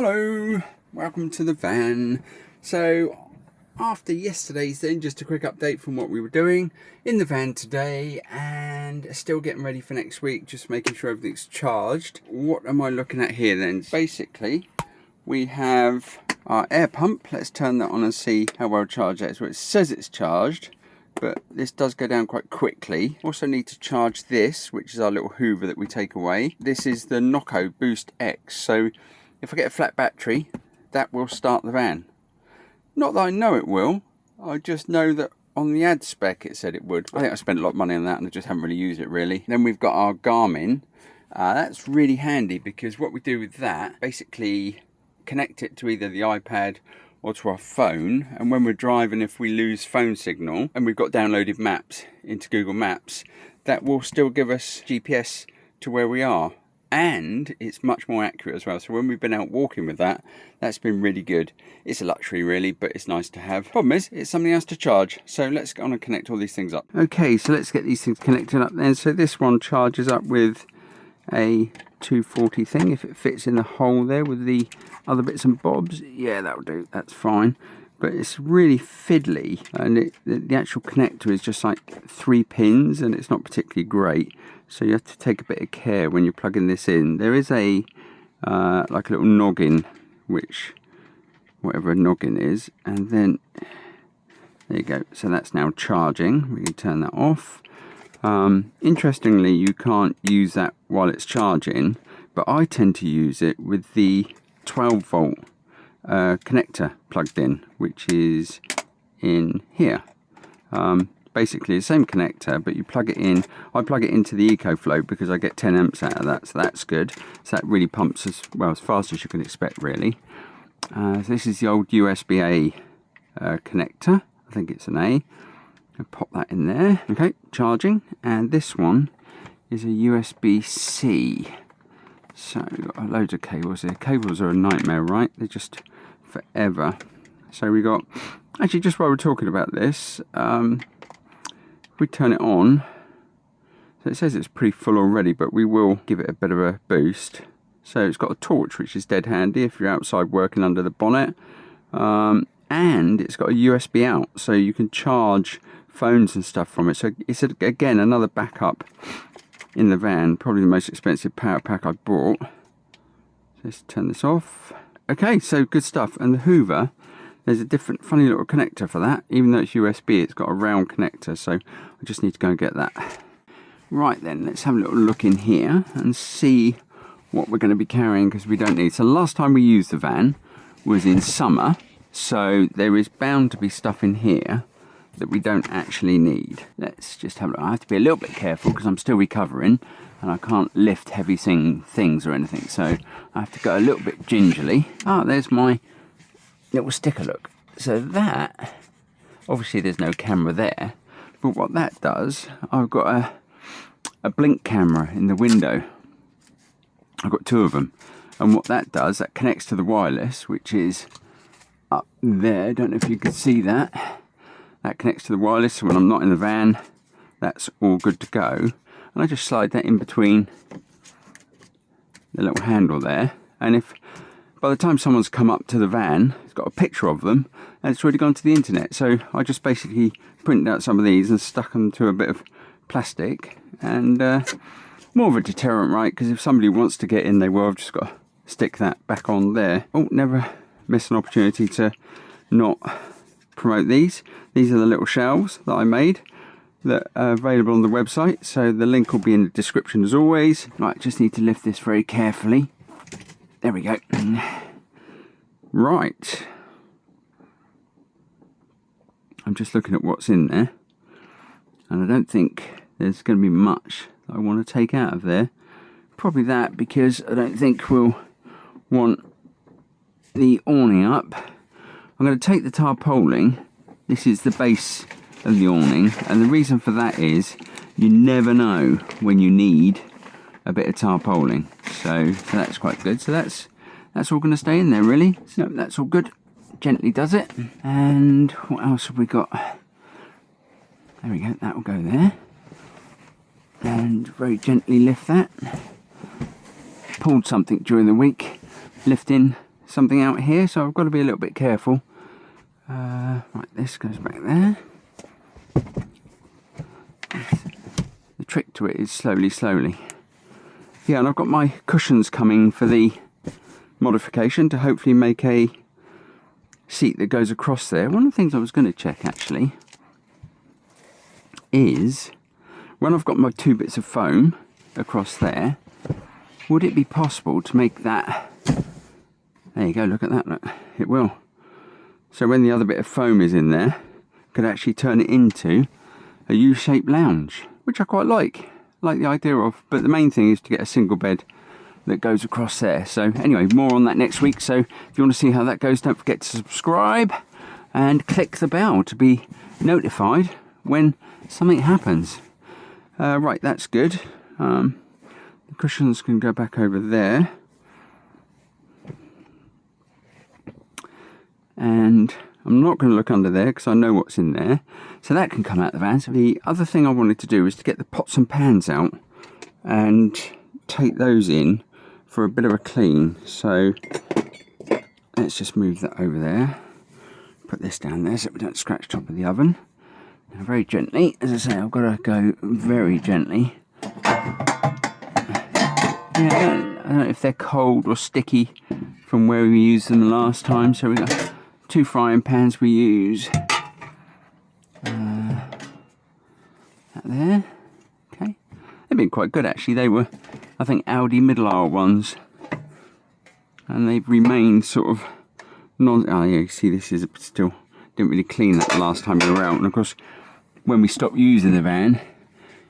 Hello, welcome to the van. So after yesterday's then, just a quick update from what we were doing in the van today, and still getting ready for next week, just making sure everything's charged. What am I looking at here then? Basically we have our air pump. Let's turn that on and see how well charged that is. Well, it says it's charged, but this does go down quite quickly. Also need to charge this, which is our little hoover that we take away. This is the Ducato Boost X, so if I get a flat battery, that will start the van. Not that I know it will, I just know that on the ad spec it said it would. I think I spent a lot of money on that and I just haven't really used it really. Then we've got our Garmin. That's really handy because what we do with that, basically connect it to either the iPad or to our phone, and when we're driving, if we lose phone signal and we've got downloaded maps into Google Maps, that will still give us GPS to where we are. And it's much more accurate as well. So when we've been out walking with that, that's been really good. It's a luxury really, but it's nice to have. Problem is, it's something else to charge. So let's go on and connect all these things up. Okay, so let's get these things connected up then. So this one charges up with a 240 thing. If it fits in the hole there with the other bits and bobs, yeah, that'll do. That's fine. But it's really fiddly, and the actual connector is just like 3 pins, and it's not particularly great. So you have to take a bit of care when you're plugging this in. There is a like a little noggin, which whatever a noggin is, and then there you go. So that's now charging. We can turn that off. Interestingly, you can't use that while it's charging, but I tend to use it with the 12 volt connector plugged in, which is in here. Basically the same connector, but you plug it in. I plug it into the EcoFlow because I get 10 amps out of that, so that's good. So that really pumps as well, as fast as you can expect really. So this is the old USB-A connector. I think it's an A. I'll pop that in there. Okay, charging. And this one is a USB-C. So we've got loads of cables here. Cables are a nightmare, right? They're just forever. So we got, actually just while we're talking about this, we turn it on, so it says it's pretty full already, but we will give it a bit of a boost. So it's got a torch, which is dead handy if you're outside working under the bonnet, and it's got a USB out, so you can charge phones and stuff from it. So it's again another backup in the van, probably the most expensive power pack I bought. Let's turn this off. Okay, so good stuff. And the hoover, there's a different funny little connector for that. Even though it's USB, it's got a round connector, so I just need to go and get that. Right then, let's have a little look in here and see what we're going to be carrying, because we don't need. So last time we used the van was in summer, so there is bound to be stuff in here that we don't actually need. Let's just have a look. I have to be a little bit careful because I'm still recovering and I can't lift heavy things or anything, so I have to go a little bit gingerly. Ah, there's my little sticker, look. So that, obviously there's no camera there, but what that does, I've got a blink camera in the window. I've got 2 of them, and what that does, that connects to the wireless, which is up there. Don't know if you can see that. That connects to the wireless, so when I'm not in the van, that's all good to go. And I just slide that in between the little handle there, and if by the time someone's come up to the van, it's got a picture of them and it's already gone to the internet. So I just basically printed out some of these and stuck them to a bit of plastic, and more of a deterrent, right? Because if somebody wants to get in, they will. I've just got to stick that back on there. Oh, never miss an opportunity to not promote these. These are the little shelves that I made that are available on the website, so the link will be in the description as always. Right, just need to lift this very carefully. There we go. Right. I'm just looking at what's in there, and I don't think there's going to be much that I want to take out of there. Probably that, because I don't think we'll want the awning up. I'm going to take the tarpaulin. This is the base of the awning, and the reason for that is you never know when you need a bit of tarpaulin, so that's quite good. So that's all going to stay in there really. So that's all good. Gently does it. And what else have we got? There we go, that will go there, and very gently lift that. Pulled something during the week, lifting, something out here, so I've got to be a little bit careful. Right, this goes back there. The trick to it is slowly. Yeah, and I've got my cushions coming for the modification to hopefully make a seat that goes across there. One of the things I was going to check actually is when I've got my 2 bits of foam across there, would it be possible to make that, there you go, look at that, look, it will. So when the other bit of foam is in there, could actually turn it into a U-shaped lounge, which I quite like the idea of. But the main thing is to get a single bed that goes across there. So anyway, more on that next week. So if you want to see how that goes, don't forget to subscribe and click the bell to be notified when something happens. Right, that's good. The cushions can go back over there. And I'm not going to look under there because I know what's in there. So that can come out the van. So the other thing I wanted to do is to get the pots and pans out and take those in for a bit of a clean. So let's just move that over there. Put this down there so we don't scratch the top of the oven. Now very gently, as I say, I've got to go very gently. Yeah, I don't know if they're cold or sticky from where we used them last time. So we've got 2 frying pans we use. That there. Okay. They've been quite good actually. They were, I think, Audi middle aisle ones. And they've remained sort of oh yeah, you see this is still, didn't really clean that the last time we were out. And of course, when we stopped using the van,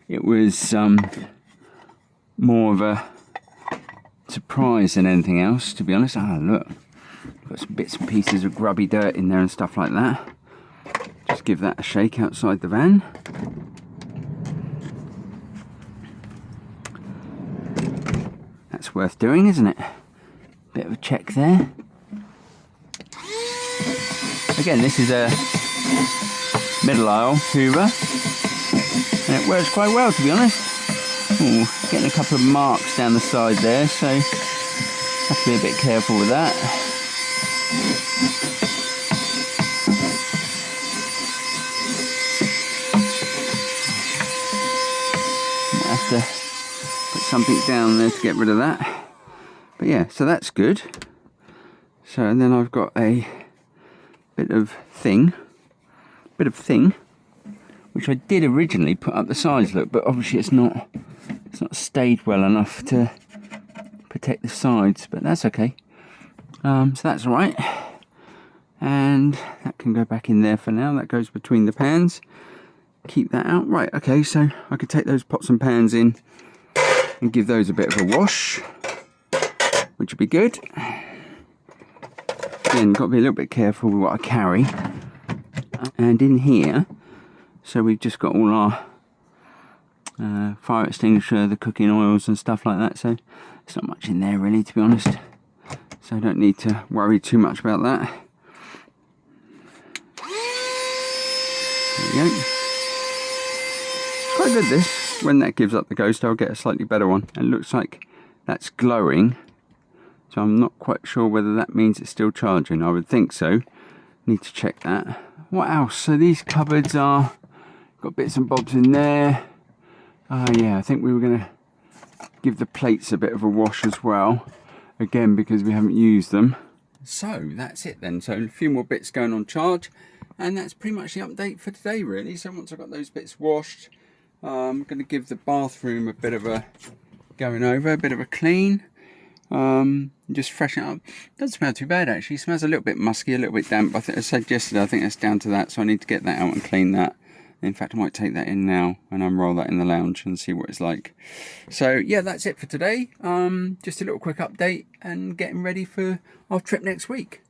it was more of a surprise than anything else, to be honest. Ah, look, got some bits and pieces of grubby dirt in there and stuff like that. Just give that a shake outside the van. That's worth doing, isn't it? Bit of a check there. Again, this is a middle aisle Hoover, and it works quite well, to be honest. Ooh, getting a couple of marks down the side there, so have to be a bit careful with that. Might have to put something down there to get rid of that. But yeah, so that's good. So, and then I've got a bit of thing, which I did originally put up the sides, look, but obviously it's not stayed well enough to protect the sides, but that's okay. So that's all right, and that can go back in there for now. That goes between the pans. Keep that out. Right, okay, so I could take those pots and pans in and give those a bit of a wash, which would be good. Again, got to be a little bit careful with what I carry. And in here, so we've just got all our fire extinguisher, the cooking oils and stuff like that. So there's not much in there really, to be honest. So I don't need to worry too much about that. There we go. It's quite good this. When that gives up the ghost, I'll get a slightly better one. And it looks like that's glowing. So I'm not quite sure whether that means it's still charging. I would think so. Need to check that. What else? So these cupboards are, got bits and bobs in there. Yeah, I think we were going to give the plates a bit of a wash as well. Again, because we haven't used them. So that's it then. So a few more bits going on charge. And that's pretty much the update for today really. So once I've got those bits washed, I'm going to give the bathroom a bit of a going over, a bit of a clean. Just freshen it up. Doesn't smell too bad actually. It smells a little bit musky, a little bit damp. I think I said yesterday, I think that's down to that, so I need to get that out and clean that. In fact, I might take that in now and unroll that in the lounge and see what it's like. So yeah, that's it for today. Just a little quick update and getting ready for our trip next week.